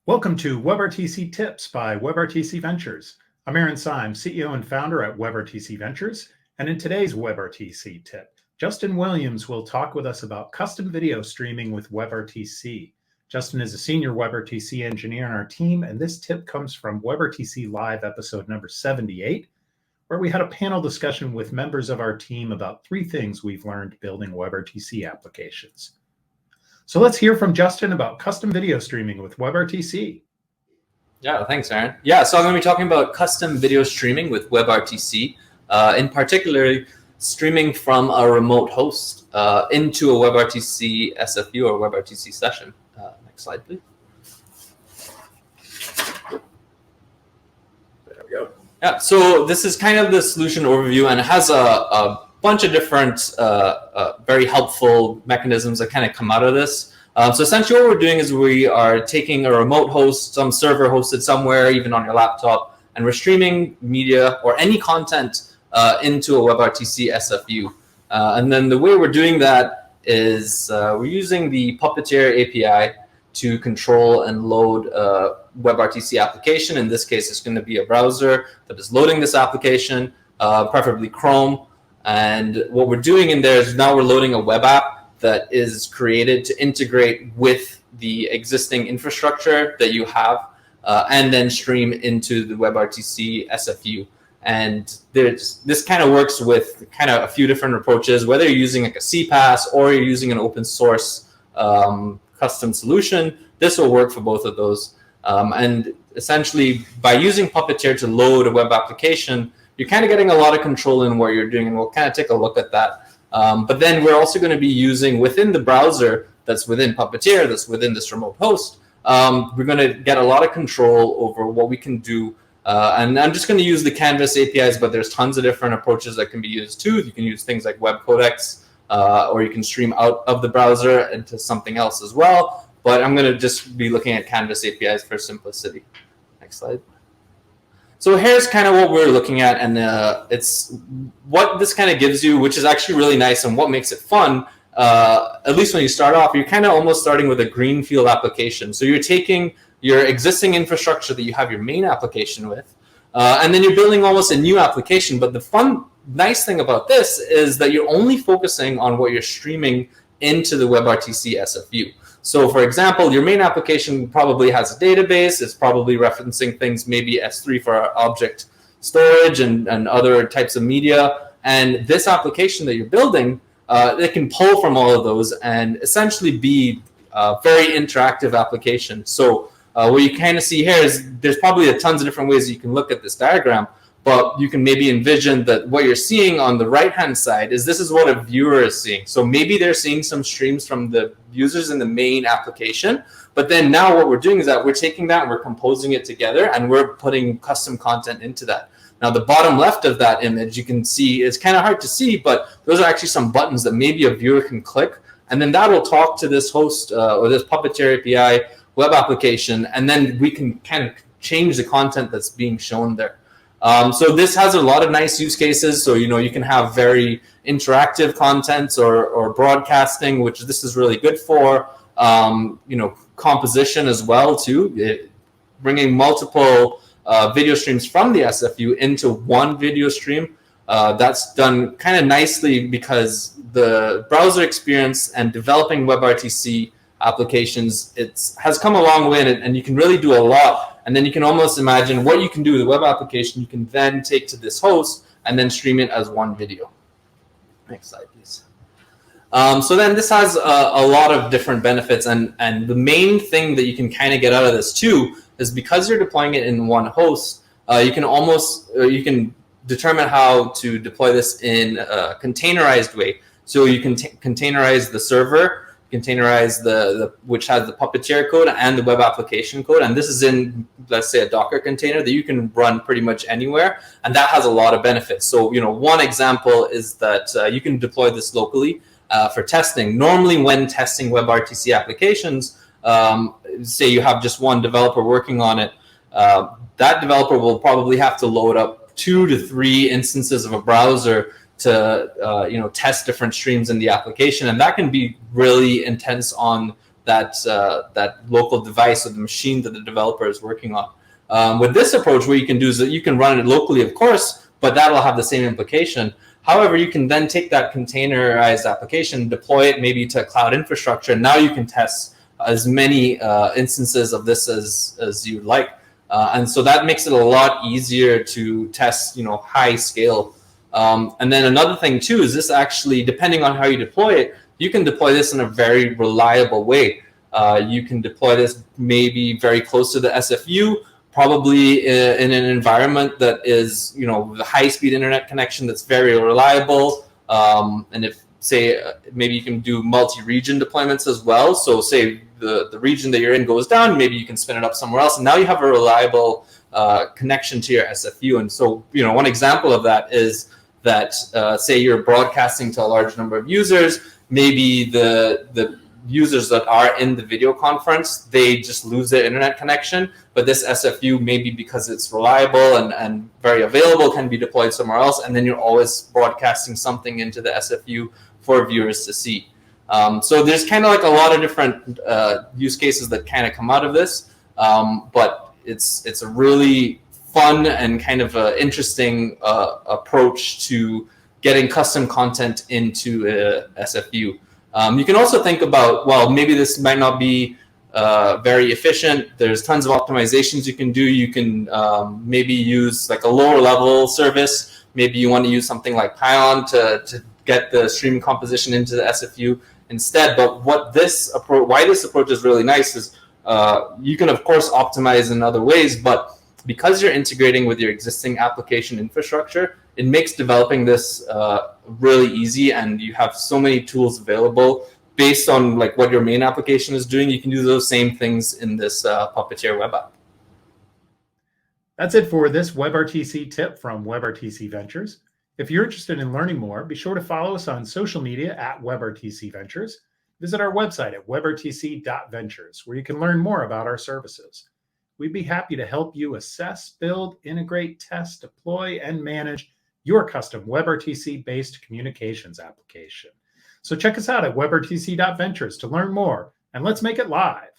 Welcome to WebRTC Tips by WebRTC.Ventures. I'm Aaron Symes, CEO and founder at WebRTC Ventures, and in today's WebRTC Tip, Justin Williams will talk with us about custom video streaming with WebRTC. Justin is a Senior WebRTC Engineer on our team, and this tip comes from WebRTC Live episode number 78, where we had a panel discussion with members of our team about 3 things we've learned building WebRTC applications. So let's hear from Justin about custom video streaming with WebRTC. Yeah, thanks, Aaron. Yeah, so I'm going to be talking about custom video streaming with WebRTC, in particular, streaming from a remote host into a WebRTC SFU or WebRTC session. Next slide, please. There we go. Yeah, so this is kind of the solution overview, and it has a bunch of different very helpful mechanisms that kind of come out of this. So essentially what we're doing is we are taking a remote host, some server hosted somewhere, even on your laptop, and we're streaming media or any content into a WebRTC SFU. And then the way we're doing that is we're using the Puppeteer API to control and load a WebRTC application. In this case, it's going to be a browser that is loading this application, preferably Chrome. And what we're doing in there is now we're loading a web app that is created to integrate with the existing infrastructure that you have and then stream into the WebRTC SFU. And this kind of works with kind of a few different approaches, whether you're using like a CPaaS or you're using an open source custom solution. This will work for both of those. And essentially, by using Puppeteer to load a web application, you're kind of getting a lot of control in what you're doing, and we'll kind of take a look at that. But then we're also going to be using within the browser that's within Puppeteer, that's within this remote host, we're going to get a lot of control over what we can do. And I'm just going to use the Canvas APIs, but there's tons of different approaches that can be used too. You can use things like web codecs, or you can stream out of the browser into something else as well. But I'm going to just be looking at Canvas APIs for simplicity. Next slide. So here's kind of what we're looking at, and it's what this kind of gives you, which is actually really nice, and what makes it fun, at least when you start off, you're kind of almost starting with a greenfield application. So you're taking your existing infrastructure that you have your main application with, and then you're building almost a new application. But the nice thing about this is that you're only focusing on what you're streaming into the WebRTC SFU. So for example, your main application probably has a database. It's probably referencing things, maybe S3 for object storage and other types of media. And this application that you're building, it can pull from all of those and essentially be a very interactive application. So what you kind of see here is there's probably tons of different ways you can look at this diagram, but you can maybe envision that what you're seeing on the right-hand side is this is what a viewer is seeing. So maybe they're seeing some streams from the users in the main application, but then now what we're doing is that we're taking that and we're composing it together and we're putting custom content into that. Now the bottom left of that image, you can see, it's kind of hard to see, but those are actually some buttons that maybe a viewer can click, and then that will talk to this host or this Puppeteer API web application, and then we can kind of change the content that's being shown there. So this has a lot of nice use cases. So, you can have very interactive content or broadcasting, which this is really good for, composition as well too, bringing multiple video streams from the SFU into one video stream. That's done kind of nicely because the browser experience and developing WebRTC applications, has come a long way, and you can really do a lot. And then you can almost imagine what you can do with a web application. You can then take to this host and then stream it as one video. Next slide, please. So then this has a lot of different benefits. And the main thing that you can kind of get out of this too is because you're deploying it in one host, you can determine how to deploy this in a containerized way. So you can containerize the server, containerize which has the Puppeteer code and the web application code, and this is in, let's say, a Docker container that you can run pretty much anywhere, and that has a lot of benefits. So one example is that you can deploy this locally for testing. Normally when testing WebRTC applications, say you have just one developer working on it, that developer will probably have to load up 2 to 3 instances of a browser to test different streams in the application, and that can be really intense on that local device or the machine that the developer is working on. With this approach, what you can do is that you can run it locally, of course, but that'll have the same implication. However, you can then take that containerized application, deploy it maybe to cloud infrastructure, and now you can test as many instances of this as you'd like. And so that makes it a lot easier to test, high scale. And then another thing too is this actually, depending on how you deploy it, you can deploy this in a very reliable way. You can deploy this maybe very close to the SFU, probably in an environment that is, the high-speed internet connection that's very reliable. And if, say, maybe you can do multi-region deployments as well. So say the region that you're in goes down, maybe you can spin it up somewhere else. And now you have a reliable connection to your SFU. And so, one example of that is that, say you're broadcasting to a large number of users, maybe the users that are in the video conference, they just lose their internet connection, but this SFU, maybe because it's reliable and very available, can be deployed somewhere else, and then you're always broadcasting something into the SFU for viewers to see. So there's kind of like a lot of different use cases that kind of come out of this, but it's a really fun and kind of interesting approach to getting custom content into a SFU. You can also think about, well, maybe this might not be very efficient. There's tons of optimizations you can do. You can maybe use like a lower level service. Maybe you want to use something like Pylon to get the streaming composition into the SFU instead. But why this approach is really nice is you can, of course, optimize in other ways, but because you're integrating with your existing application infrastructure, it makes developing this really easy, and you have so many tools available based on like what your main application is doing. You can do those same things in this Puppeteer web app. That's it for this WebRTC tip from WebRTC Ventures. If you're interested in learning more, be sure to follow us on social media at WebRTC Ventures. Visit our website at WebRTC.ventures, where you can learn more about our services. We'd be happy to help you assess, build, integrate, test, deploy, and manage your custom WebRTC-based communications application. So check us out at WebRTC.ventures to learn more, and let's make it live.